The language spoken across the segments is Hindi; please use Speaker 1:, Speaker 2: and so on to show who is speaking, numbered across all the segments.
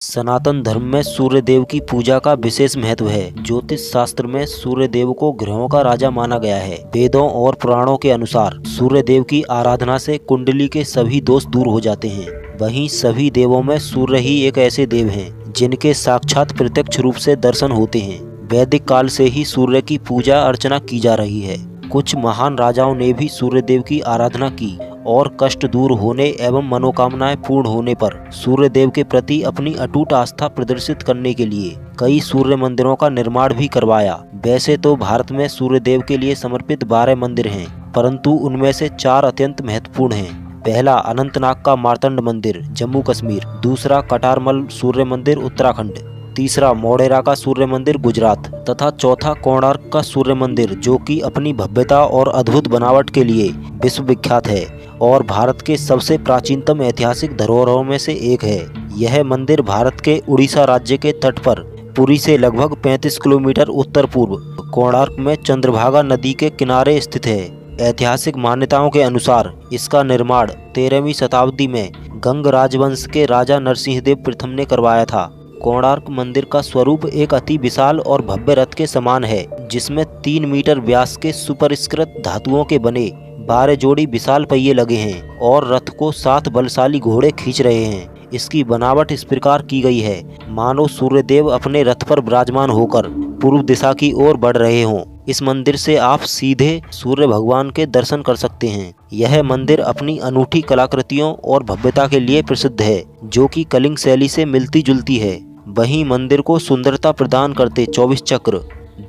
Speaker 1: सनातन धर्म में सूर्य देव की पूजा का विशेष महत्व है। ज्योतिष शास्त्र में सूर्य देव को ग्रहों का राजा माना गया है। वेदों और पुराणों के अनुसार सूर्य देव की आराधना से कुंडली के सभी दोष दूर हो जाते हैं। वहीं सभी देवों में सूर्य ही एक ऐसे देव हैं जिनके साक्षात प्रत्यक्ष रूप से दर्शन होते हैं। वैदिक काल से ही सूर्य की पूजा अर्चना की जा रही है। कुछ महान राजाओं ने भी सूर्य देव की आराधना की और कष्ट दूर होने एवं मनोकामनाएं पूर्ण होने पर सूर्य देव के प्रति अपनी अटूट आस्था प्रदर्शित करने के लिए कई सूर्य मंदिरों का निर्माण भी करवाया। वैसे तो भारत में सूर्य देव के लिए समर्पित 12 मंदिर हैं, परंतु उनमें से 4 अत्यंत महत्वपूर्ण हैं। पहला अनंतनाग का मार्तंड मंदिर जम्मू कश्मीर, दूसरा कटारमल सूर्य मंदिर उत्तराखंड, तीसरा मोढेरा का सूर्य मंदिर गुजरात तथा चौथा कोणार्क का सूर्य मंदिर जो कि अपनी भव्यता और अद्भुत बनावट के लिए विश्व विख्यात है और भारत के सबसे प्राचीनतम ऐतिहासिक धरोहरों में से एक है। यह मंदिर भारत के उड़ीसा राज्य के तट पर पुरी से लगभग 35 किलोमीटर उत्तर पूर्व कोणार्क में चंद्रभागा नदी के किनारे स्थित है। ऐतिहासिक मान्यताओं के अनुसार इसका निर्माण 13वीं शताब्दी में गंग राजवंश के राजा नरसिंहदेव प्रथम ने करवाया था। कोणार्क मंदिर का स्वरूप एक अति विशाल और भव्य रथ के समान है, जिसमें 3 मीटर व्यास के सुपरिष्कृत धातुओं के बने 12 जोड़ी विशाल पहिए लगे हैं और रथ को 7 बलशाली घोड़े खींच रहे हैं। इसकी बनावट इस प्रकार की गई है मानो सूर्यदेव अपने रथ पर विराजमान होकर पूर्व दिशा की ओर बढ़ रहे हों। इस मंदिर से आप सीधे सूर्य भगवान के दर्शन कर सकते हैं। यह मंदिर अपनी अनूठी कलाकृतियों और भव्यता के लिए प्रसिद्ध है, जो कि कलिंग शैली से मिलती जुलती है। वहीं मंदिर को सुंदरता प्रदान करते 24 चक्र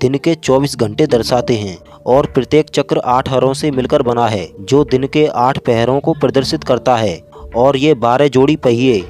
Speaker 1: दिन के 24 घंटे दर्शाते हैं और प्रत्येक चक्र 8 हरों से मिलकर बना है, जो दिन के 8 पहरों को प्रदर्शित करता है। और ये 12 जोड़ी पहिए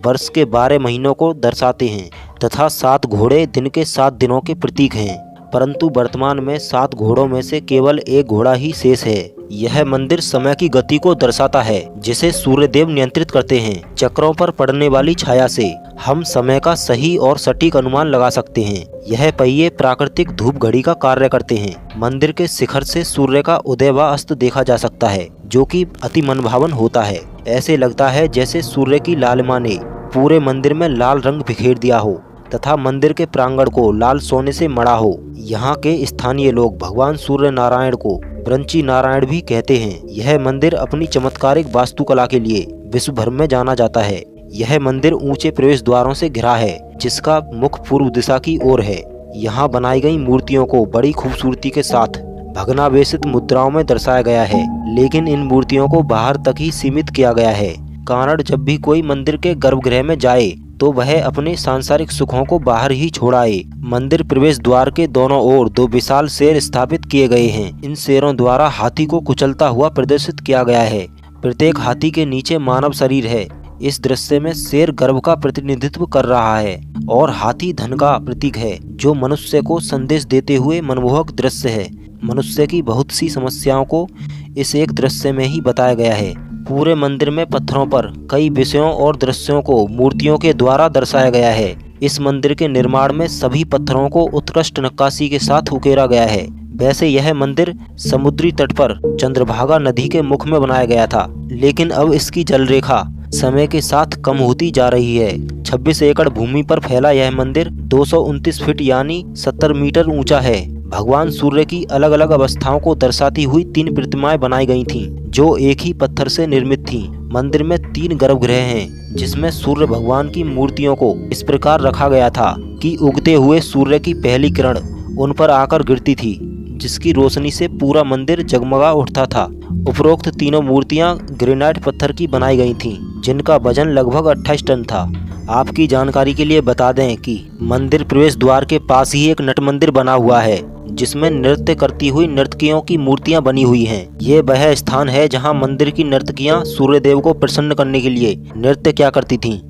Speaker 1: वर्ष के 12 महीनों को दर्शाते हैं तथा 7 घोड़े दिन के 7 दिनों के प्रतीक हैं। परंतु वर्तमान में 7 घोड़ों में से केवल एक घोड़ा ही शेष है। यह मंदिर समय की गति को दर्शाता है, जिसे सूर्यदेव नियंत्रित करते हैं। चक्रों पर पड़ने वाली छाया से हम समय का सही और सटीक अनुमान लगा सकते हैं। यह पहिए प्राकृतिक धूप घड़ी का कार्य करते हैं। मंदिर के शिखर से सूर्य का उदय व अस्त देखा जा सकता है, जो कि अति मनभावन होता है। ऐसे लगता है जैसे सूर्य की लालिमा ने पूरे मंदिर में लाल रंग बिखेर दिया हो तथा मंदिर के प्रांगण को लाल सोने से मढ़ा हो। यहाँ के स्थानीय लोग भगवान सूर्य नारायण को ब्रंची नारायण भी कहते हैं। यह मंदिर अपनी चमत्कारिक वास्तुकला के लिए विश्व भर में जाना जाता है। यह मंदिर ऊंचे प्रवेश द्वारों से घिरा है, जिसका मुख पूर्व दिशा की ओर है। यहाँ बनाई गई मूर्तियों को बड़ी खूबसूरती के साथ भग्नावशेषित मुद्राओं में दर्शाया गया है, लेकिन इन मूर्तियों को बाहर तक ही सीमित किया गया है। कारण जब भी कोई मंदिर के गर्भगृह में जाए तो वह अपने सांसारिक सुखों को बाहर ही छोड़ाए। मंदिर प्रवेश द्वार के दोनों ओर 2 विशाल शेर स्थापित किए गए हैं। इन शेरों द्वारा हाथी को कुचलता हुआ प्रदर्शित किया गया है। प्रत्येक हाथी के नीचे मानव शरीर है। इस दृश्य में शेर गर्भ का प्रतिनिधित्व कर रहा है और हाथी धन का प्रतीक है, जो मनुष्य को संदेश देते हुए मनमोहक दृश्य है। मनुष्य की बहुत सी समस्याओं को इस एक दृश्य में ही बताया गया है। पूरे मंदिर में पत्थरों पर कई विषयों और दृश्यों को मूर्तियों के द्वारा दर्शाया गया है। इस मंदिर के निर्माण में सभी पत्थरों को उत्कृष्ट नक्काशी के साथ उकेरा गया है। वैसे यह मंदिर समुद्री तट पर चंद्रभागा नदी के मुख में बनाया गया था, लेकिन अब इसकी जल रेखा समय के साथ कम होती जा रही है। 26 एकड़ भूमि पर फैला यह मंदिर 229 फीट यानी 70 मीटर ऊंचा है। भगवान सूर्य की अलग अलग अवस्थाओं को दर्शाती हुई 3 प्रतिमाएं बनाई गई थीं, जो एक ही पत्थर से निर्मित थीं। मंदिर में 3 गर्भगृह हैं, जिसमें सूर्य भगवान की मूर्तियों को इस प्रकार रखा गया था कि उगते हुए सूर्य की पहली किरण उन पर आकर गिरती थी, जिसकी रोशनी से पूरा मंदिर जगमगा उठता था। उपरोक्त तीनों मूर्तियां ग्रेनाइट पत्थर की बनाई गई थीं, जिनका वजन लगभग 28 टन था। आपकी जानकारी के लिए बता दें कि मंदिर प्रवेश द्वार के पास ही एक नट मंदिर बना हुआ है, जिसमें नृत्य करती हुई नर्तकियों की मूर्तियां बनी हुई हैं। ये वह स्थान है जहां मंदिर की नर्तकियां सूर्यदेव को प्रसन्न करने के लिए नृत्य किया करती थीं।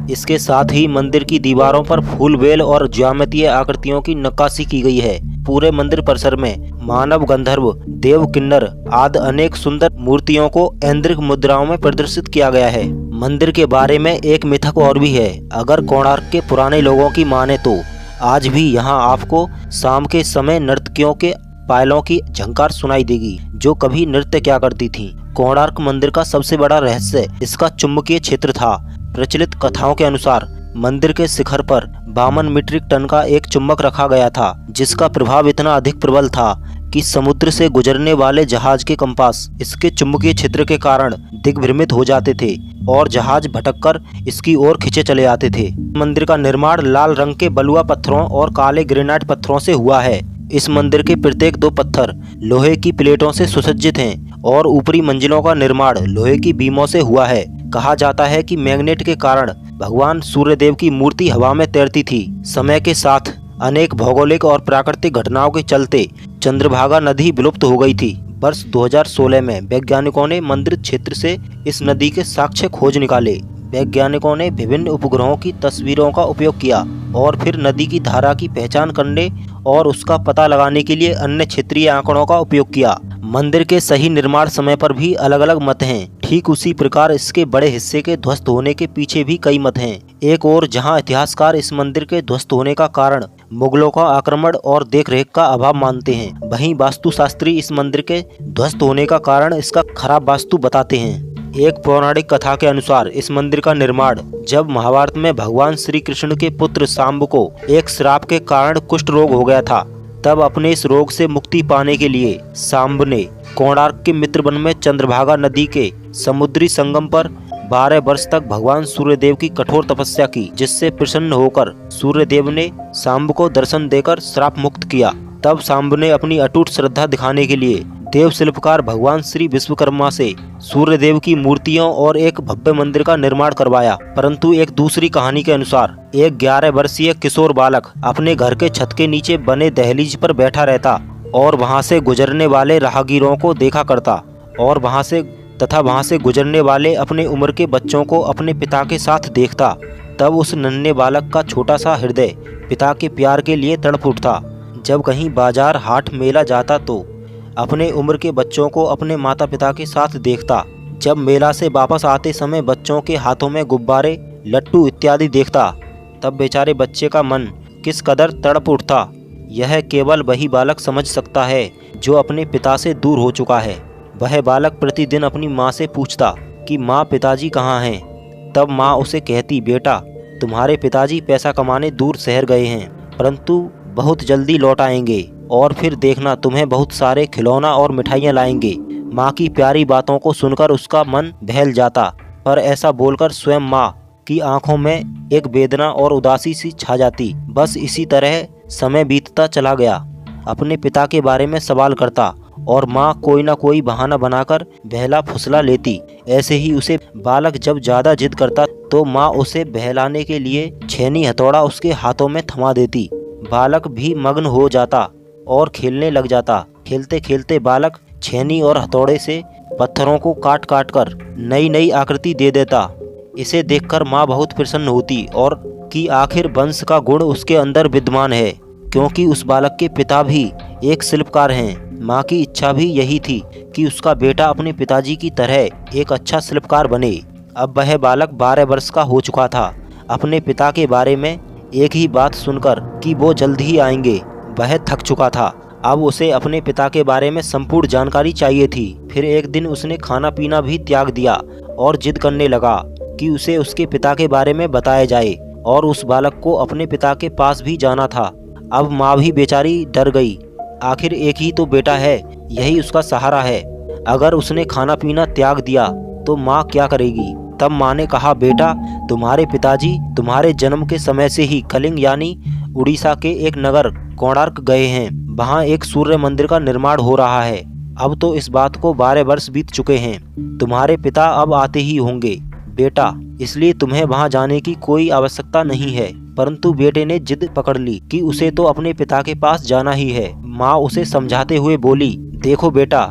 Speaker 1: इसके साथ ही मंदिर की दीवारों पर फूल बेल और ज्यामितीय आकृतियों की नक्काशी की गई है। पूरे मंदिर परिसर में मानव, गंधर्व, देव, किन्नर आदि अनेक सुंदर मूर्तियों को ऐन्द्रिक मुद्राओं में प्रदर्शित किया गया है। मंदिर के बारे में एक मिथक और भी है। अगर कोणार्क के पुराने लोगों की माने तो आज भी यहाँ आपको शाम के समय नर्तकियों के पायलों की झंकार सुनाई देगी, जो कभी नृत्य किया करती थीं। कोणार्क मंदिर का सबसे बड़ा रहस्य इसका चुंबकीय क्षेत्र था। प्रचलित कथाओं के अनुसार मंदिर के शिखर पर 52 मीट्रिक टन का एक चुंबक रखा गया था, जिसका प्रभाव इतना अधिक प्रबल था कि समुद्र से गुजरने वाले जहाज के कंपास इसके चुंबकीय क्षेत्र के कारण दिग्भ्रमित हो जाते थे और जहाज भटककर इसकी ओर खींचे चले आते थे। मंदिर का निर्माण लाल रंग के बलुआ पत्थरों और काले ग्रेनाइट पत्थरों से हुआ है। इस मंदिर के प्रत्येक 2 पत्थर लोहे की प्लेटों से सुसज्जित हैं और ऊपरी मंजिलों का निर्माण लोहे की बीमों से हुआ है। कहा जाता है कि मैग्नेट के कारण भगवान सूर्यदेव की मूर्ति हवा में तैरती थी। समय के साथ अनेक भौगोलिक और प्राकृतिक घटनाओं के चलते चंद्रभागा नदी विलुप्त हो गई थी। वर्ष 2016 में वैज्ञानिकों ने मंदिर क्षेत्र से इस नदी के साक्ष्य खोज निकाले। वैज्ञानिकों ने विभिन्न उपग्रहों की तस्वीरों का उपयोग किया और फिर नदी की धारा की पहचान करने और उसका पता लगाने के लिए अन्य क्षेत्रीय आंकड़ों का उपयोग किया। मंदिर के सही निर्माण समय पर भी अलग अलग मत हैं। ठीक उसी प्रकार इसके बड़े हिस्से के ध्वस्त होने के पीछे भी कई मत हैं। एक और जहां इतिहासकार इस मंदिर के ध्वस्त होने का कारण मुगलों का आक्रमण और देखरेख का अभाव मानते हैं, वहीं वास्तुशास्त्री इस मंदिर के ध्वस्त होने का कारण इसका खराब वास्तु बताते हैं। एक पौराणिक कथा के अनुसार इस मंदिर का निर्माण जब महाभारत में भगवान श्री कृष्ण के पुत्र सांब को एक श्राप के कारण कुष्ठ रोग हो गया था, तब अपने इस रोग से मुक्ति पाने के लिए सांब ने कोणार्क के मित्र वन में चंद्रभागा नदी के समुद्री संगम पर 12 वर्ष तक भगवान सूर्यदेव की कठोर तपस्या की, जिससे प्रसन्न होकर सूर्यदेव ने सांब को दर्शन देकर श्राप मुक्त किया। तब सांब ने अपनी अटूट श्रद्धा दिखाने के लिए देव शिल्पकार भगवान श्री विश्वकर्मा से सूर्यदेव की मूर्तियों और एक भव्य मंदिर का निर्माण करवाया। परंतु एक दूसरी कहानी के अनुसार एक 11 वर्षीय किशोर बालक अपने घर के छत के नीचे बने दहलीज पर बैठा रहता और वहां से गुजरने वाले राहगीरों को देखा करता और वहां से गुजरने वाले अपने उम्र के बच्चों को अपने पिता के साथ देखता। तब उस नन्हे बालक का छोटा सा हृदय पिता के प्यार के लिए तड़प उठता। जब कहीं बाजार हाट मेला जाता तो अपने उम्र के बच्चों को अपने माता पिता के साथ देखता। जब मेला से वापस आते समय बच्चों के हाथों में गुब्बारे, लट्टू इत्यादि देखता, तब बेचारे बच्चे का मन किस कदर तड़प उठता, यह केवल वही बालक समझ सकता है जो अपने पिता से दूर हो चुका है। वह बालक प्रतिदिन अपनी माँ से पूछता कि माँ, पिताजी कहाँ हैं? तब माँ उसे कहती, बेटा, तुम्हारे पिताजी पैसा कमाने दूर शहर गए हैं, परंतु बहुत जल्दी लौट आएंगे और फिर देखना तुम्हें बहुत सारे खिलौना और मिठाइयाँ लाएंगे। माँ की प्यारी बातों को सुनकर उसका मन बहल जाता, पर ऐसा बोलकर स्वयं माँ की आंखों में एक वेदना और उदासी सी छा जाती। बस इसी तरह समय बीतता चला गया। अपने पिता के बारे में सवाल करता और माँ कोई ना कोई बहाना बनाकर बहला फुसला लेती। ऐसे ही उसे बालक जब ज़्यादा जिद करता तो माँ उसे बहलाने के लिए छेनी हथौड़ा उसके हाथों में थमा देती। बालक भी मग्न हो जाता और खेलने लग जाता। खेलते खेलते बालक छेनी और हथौड़े से पत्थरों को काट काट कर नई नई आकृति दे देता। इसे देखकर माँ बहुत प्रसन्न होती और कि आखिर वंश का गुण उसके अंदर विद्यमान है, क्योंकि उस बालक के पिता भी एक शिल्पकार हैं। माँ की इच्छा भी यही थी कि उसका बेटा अपने पिताजी की तरह एक अच्छा शिल्पकार बने। अब वह बालक 12 वर्ष का हो चुका था। अपने पिता के बारे में एक ही बात सुनकर कि वो जल्द ही आएंगे, वह थक चुका था। अब उसे अपने पिता के बारे में संपूर्ण जानकारी चाहिए थी। फिर एक दिन उसने खाना पीना भी त्याग दिया और जिद करने लगा कि उसे उसके पिता के बारे में बताया जाए और उस बालक को अपने पिता के पास भी जाना था। अब माँ भी बेचारी डर गई। आखिर एक ही तो बेटा है, यही उसका सहारा है। अगर उसने खाना पीना त्याग दिया तो माँ क्या करेगी? तब माँ ने कहा, बेटा, तुम्हारे पिताजी तुम्हारे जन्म के समय से ही कलिंग यानी उड़ीसा के एक नगर कोणार्क गए हैं। वहाँ एक सूर्य मंदिर का निर्माण हो रहा है। अब तो इस बात को 12 वर्ष बीत चुके हैं। तुम्हारे पिता अब आते ही होंगे बेटा, इसलिए तुम्हें वहाँ जाने की कोई आवश्यकता नहीं है। परंतु बेटे ने जिद पकड़ ली कि उसे तो अपने पिता के पास जाना ही है। माँ उसे समझाते हुए बोली, देखो बेटा,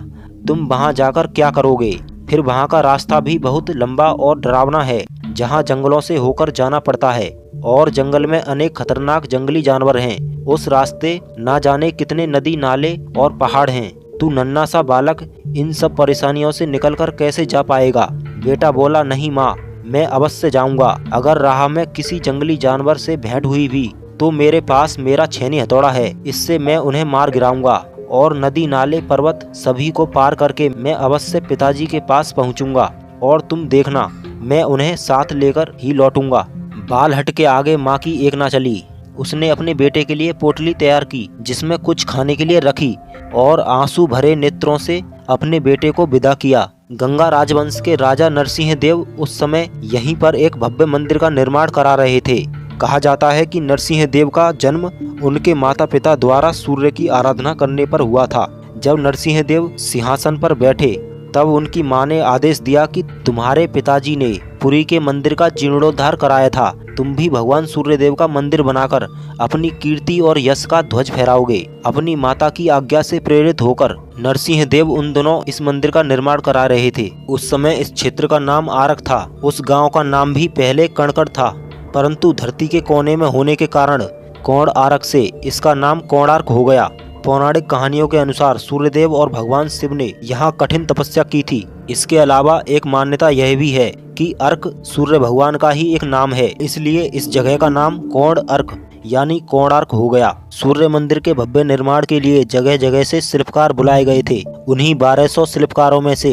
Speaker 1: तुम वहाँ जाकर क्या करोगे? फिर वहाँ का रास्ता भी बहुत लंबा और डरावना है, जहाँ जंगलों से होकर जाना पड़ता है और जंगल में अनेक खतरनाक जंगली जानवर हैं। उस रास्ते ना जाने कितने नदी, नाले और पहाड़ हैं। तू नन्हा सा बालक इन सब परेशानियों से निकलकर कैसे जा पाएगा? बेटा बोला, नहीं माँ, मैं अवश्य जाऊंगा। अगर राह में किसी जंगली जानवर से भेंट हुई भी तो मेरे पास मेरा छेनी हथौड़ा है, इससे मैं उन्हें मार गिराऊंगा और नदी, नाले, पर्वत सभी को पार करके मैं अवश्य पिताजी के पास पहुंचूंगा और तुम देखना, मैं उन्हें साथ लेकर ही लौटूंगा। बाल हट के आगे माँ की एक ना चली। उसने अपने बेटे के लिए पोटली तैयार की जिसमें कुछ खाने के लिए रखी और आंसू भरे नेत्रों से अपने बेटे को विदा किया। गंगा राजवंश के राजा नरसिंह देव उस समय यहीं पर एक भव्य मंदिर का निर्माण करा रहे थे। कहा जाता है कि नरसिंह देव का जन्म उनके माता पिता द्वारा सूर्य की आराधना करने पर हुआ था। जब नरसिंह देव सिंहासन पर बैठे तब उनकी मां ने आदेश दिया कि तुम्हारे पिताजी ने पुरी के मंदिर का जीर्णोद्धार कराया था, तुम भी भगवान सूर्यदेव का मंदिर बनाकर अपनी कीर्ति और यश का ध्वज फहराओगे। अपनी माता की आज्ञा से प्रेरित होकर नरसिंह देव उन दोनों इस मंदिर का निर्माण करा रहे थे। उस समय इस क्षेत्र का नाम आरक था। उस गांव का नाम भी पहले कणकड़ था, परंतु धरती के कोने में होने के कारण कोण आरक से इसका नाम कोणार्क हो गया। पौराणिक कहानियों के अनुसार सूर्यदेव और भगवान शिव ने यहाँ कठिन तपस्या की थी। इसके अलावा एक मान्यता यह भी है कि अर्क सूर्य भगवान का ही एक नाम है, इसलिए इस जगह का नाम कोण अर्क यानी कोणार्क हो गया। सूर्य मंदिर के भव्य निर्माण के लिए जगह जगह से शिल्पकार बुलाए गए थे। उन्हीं 1200 शिल्पकारों में से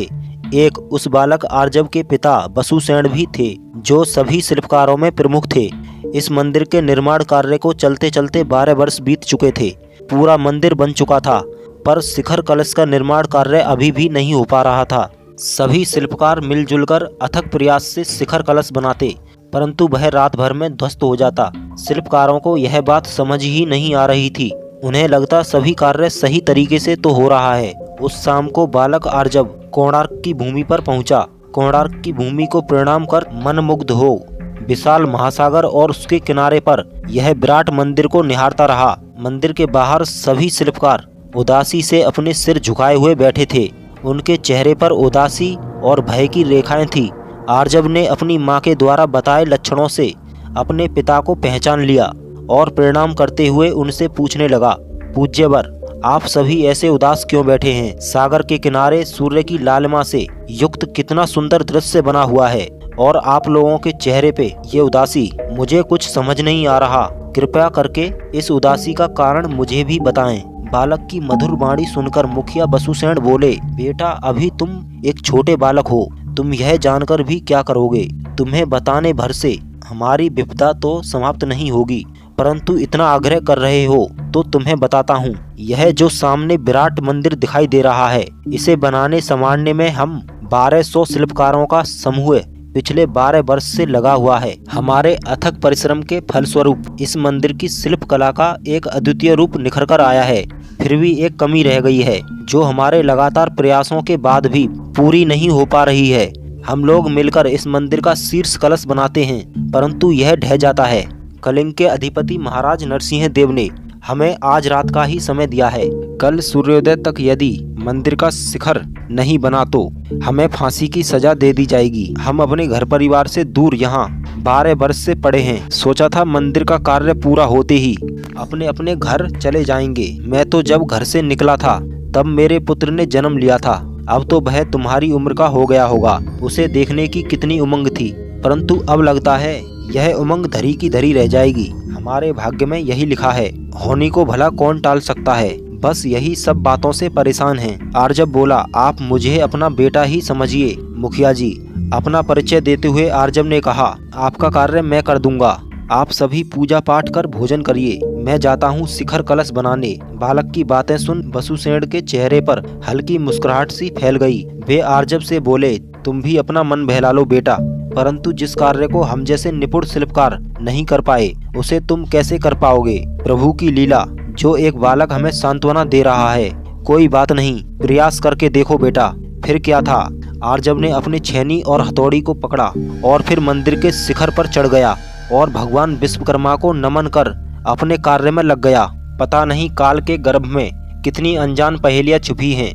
Speaker 1: एक उस बालक आर्जव के पिता बसुसेन भी थे, जो सभी शिल्पकारों में प्रमुख थे। इस मंदिर के निर्माण कार्य को चलते चलते 12 वर्ष बीत चुके थे। पूरा मंदिर बन चुका था, पर शिखर कलश का निर्माण कार्य अभी भी नहीं हो पा रहा था। सभी शिल्पकार मिलजुल कर अथक प्रयास से शिखर कलश बनाते, परंतु वह रात भर में ध्वस्त हो जाता। शिल्पकारों को यह बात समझ ही नहीं आ रही थी। उन्हें लगता सभी कार्य सही तरीके से तो हो रहा है। उस शाम को बालक आर्जव कोणार्क की भूमि पर पहुंचा। कोणार्क की भूमि को प्रणाम कर मनमुग्ध हो विशाल महासागर और उसके किनारे पर यह विराट मंदिर को निहारता रहा। मंदिर के बाहर सभी शिल्पकार उदासी से अपने सिर झुकाए हुए बैठे थे। उनके चेहरे पर उदासी और भय की रेखाएं थी। आर्जव ने अपनी मां के द्वारा बताए लक्षणों से अपने पिता को पहचान लिया और प्रणाम करते हुए उनसे पूछने लगा, पूज्यवर, आप सभी ऐसे उदास क्यों बैठे हैं? सागर के किनारे सूर्य की लालिमा से युक्त कितना सुंदर दृश्य बना हुआ है और आप लोगों के चेहरे पे ये उदासी, मुझे कुछ समझ नहीं आ रहा। कृपया करके इस उदासी का कारण मुझे भी बताएं। बालक की मधुर वाणी सुनकर मुखिया बसुसेन बोले, बेटा अभी तुम एक छोटे बालक हो, तुम यह जानकर भी क्या करोगे? तुम्हें बताने भर से हमारी विपदा तो समाप्त नहीं होगी, परंतु इतना आग्रह कर रहे हो तो तुम्हें बताता हूँ। यह जो सामने विराट मंदिर दिखाई दे रहा है, इसे बनाने संवारने में हम 1200 शिल्पकारों का समूह पिछले 12 वर्ष से लगा हुआ है। हमारे अथक परिश्रम के फलस्वरूप इस मंदिर की शिल्प कला का एक अद्वितीय रूप निखर कर आया है। फिर भी एक कमी रह गई है, जो हमारे लगातार प्रयासों के बाद भी पूरी नहीं हो पा रही है। हम लोग मिलकर इस मंदिर का शीर्ष कलश बनाते हैं, परंतु यह ढह जाता है। कलिंग के अधिपति महाराज नरसिंह देव ने हमें आज रात का ही समय दिया है। कल सूर्योदय तक यदि मंदिर का शिखर नहीं बना तो हमें फांसी की सजा दे दी जाएगी। हम अपने घर परिवार से दूर यहाँ 12 वर्ष से पड़े हैं। सोचा था मंदिर का कार्य पूरा होते ही अपने अपने घर चले जाएंगे। मैं तो जब घर से निकला था तब मेरे पुत्र ने जन्म लिया था। अब तो वह तुम्हारी उम्र का हो गया होगा। उसे देखने की कितनी उमंग थी, परंतु अब लगता है यह उमंग धरी की धरी रह जाएगी। हमारे भाग्य में यही लिखा है, होनी को भला कौन टाल सकता है। बस यही सब बातों से परेशान हैं। आर्जव बोला, आप मुझे अपना बेटा ही समझिए मुखिया जी। अपना परिचय देते हुए आर्जव ने कहा, आपका कार्य मैं कर दूंगा। आप सभी पूजा पाठ कर भोजन करिए, मैं जाता हूँ शिखर कलश बनाने। बालक की बातें सुन बसुसेन के चेहरे पर हल्की मुस्कुराहट सी फैल गई। वे आर्जव से बोले, तुम भी अपना मन बहला लो बेटा, परंतु जिस कार्य को हम जैसे निपुण शिल्पकार नहीं कर पाए, उसे तुम कैसे कर पाओगे? प्रभु की लीला, जो एक बालक हमें सांत्वना दे रहा है। कोई बात नहीं, प्रयास करके देखो बेटा। फिर क्या था, आर्जव ने अपनी छेनी और हथौड़ी को पकड़ा और फिर मंदिर के शिखर पर चढ़ गया और भगवान विश्वकर्मा को नमन कर अपने कार्य में लग गया। पता नहीं काल के गर्भ में कितनी अनजान पहेलियां छुपी हैं,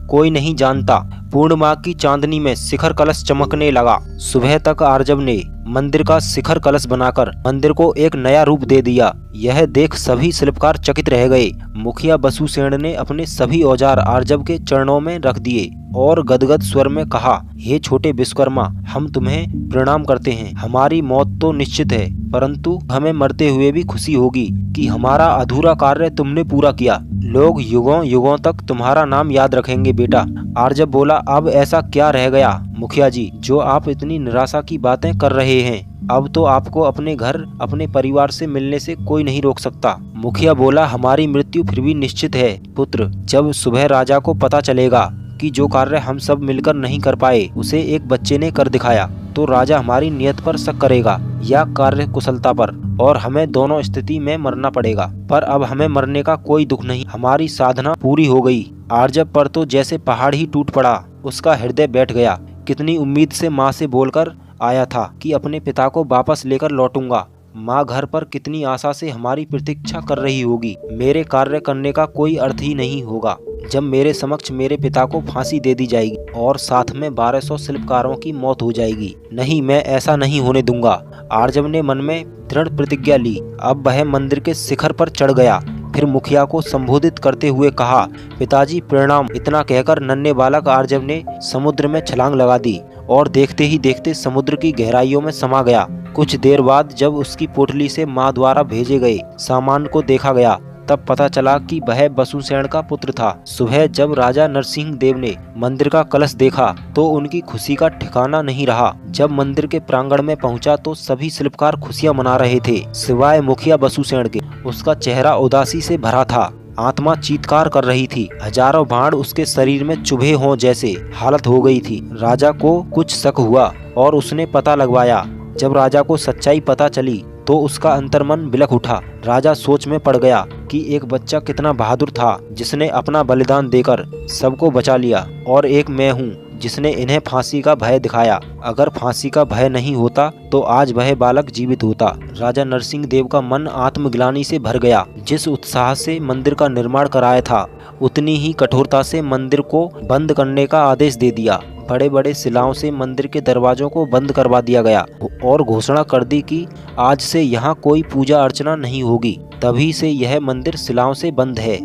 Speaker 1: कोई नहीं जानता। पूर्णिमा की चांदनी में शिखर कलश चमकने लगा। सुबह तक आर्जव ने मंदिर का शिखर कलश बनाकर मंदिर को एक नया रूप दे दिया। यह देख सभी शिल्पकार चकित रह गए। मुखिया बसुसेन ने अपने सभी औजार आर्जव के चरणों में रख दिए और गदगद स्वर में कहा, हे छोटे विश्वकर्मा, हम तुम्हें प्रणाम करते हैं। हमारी मौत तो निश्चित है, परंतु हमें मरते हुए भी खुशी होगी कि हमारा अधूरा कार्य तुमने पूरा किया। लोग युगों युगों तक तुम्हारा नाम याद रखेंगे बेटा। आर्जव बोला, अब ऐसा क्या रह गया मुखिया जी जो आप इतनी निराशा की बातें कर रहे हैं। अब तो आपको अपने घर अपने परिवार से मिलने से कोई नहीं रोक सकता। मुखिया बोला, हमारी मृत्यु फिर भी निश्चित है पुत्र। जब सुबह राजा को पता चलेगा कि जो कार्य हम सब मिलकर नहीं कर पाए उसे एक बच्चे ने कर दिखाया, तो राजा हमारी नियत पर शक करेगा या कार्य कुशलता पर, और हमें दोनों स्थिति में मरना पड़ेगा। पर अब हमें मरने का कोई दुख नहीं, हमारी साधना पूरी हो गई। आर्जव पर तो जैसे पहाड़ ही टूट पड़ा, उसका हृदय बैठ गया। कितनी उम्मीद से माँ से बोलकर आया था कि अपने पिता को वापस लेकर लौटूंगा। माँ घर पर कितनी आशा से हमारी प्रतीक्षा कर रही होगी। मेरे कार्य करने का कोई अर्थ ही नहीं होगा जब मेरे समक्ष मेरे पिता को फांसी दे दी जाएगी और साथ में 1200 शिल्पकारों की मौत हो जाएगी। नहीं, मैं ऐसा नहीं होने दूंगा। आर्जव ने मन में दृढ़ प्रतिज्ञा ली। अब वह मंदिर के शिखर पर चढ़ गया। फिर मुखिया को संबोधित करते हुए कहा, पिताजी प्रणाम। इतना कहकर नन्हे बालक आर्जव ने समुद्र में छलांग लगा दी और देखते ही देखते समुद्र की गहराइयों में समा गया। कुछ देर बाद जब उसकी पोटली से माँ द्वारा भेजे गए सामान को देखा गया, तब पता चला कि वह बसुसेन का पुत्र था। सुबह जब राजा नरसिंह देव ने मंदिर का कलश देखा तो उनकी खुशी का ठिकाना नहीं रहा। जब मंदिर के प्रांगण में पहुंचा तो सभी शिल्पकार खुशियां मना रहे थे, सिवाय मुखिया बसुसेन के। उसका चेहरा उदासी से भरा था, आत्मा चीत्कार कर रही थी। हजारों बाण उसके शरीर में चुभे हों जैसे हालत हो गई थी। राजा को कुछ शक हुआ और उसने पता लगवाया। जब राजा को सच्चाई पता चली तो उसका अंतर्मन बिलख उठा। राजा सोच में पड़ गया कि एक बच्चा कितना बहादुर था जिसने अपना बलिदान देकर सबको बचा लिया, और एक मैं हूँ जिसने इन्हें फांसी का भय दिखाया। अगर फांसी का भय नहीं होता तो आज वह बालक जीवित होता। राजा नरसिंह देव का मन आत्मग्लानि से भर गया। जिस उत्साह से मंदिर का निर्माण कराया था उतनी ही कठोरता से मंदिर को बंद करने का आदेश दे दिया। बड़े बड़े शिलाओं से मंदिर के दरवाजों को बंद करवा दिया गया और घोषणा कर दी कि आज से यहाँ कोई पूजा अर्चना नहीं होगी। तभी से यह मंदिर शिलाओं से बंद है।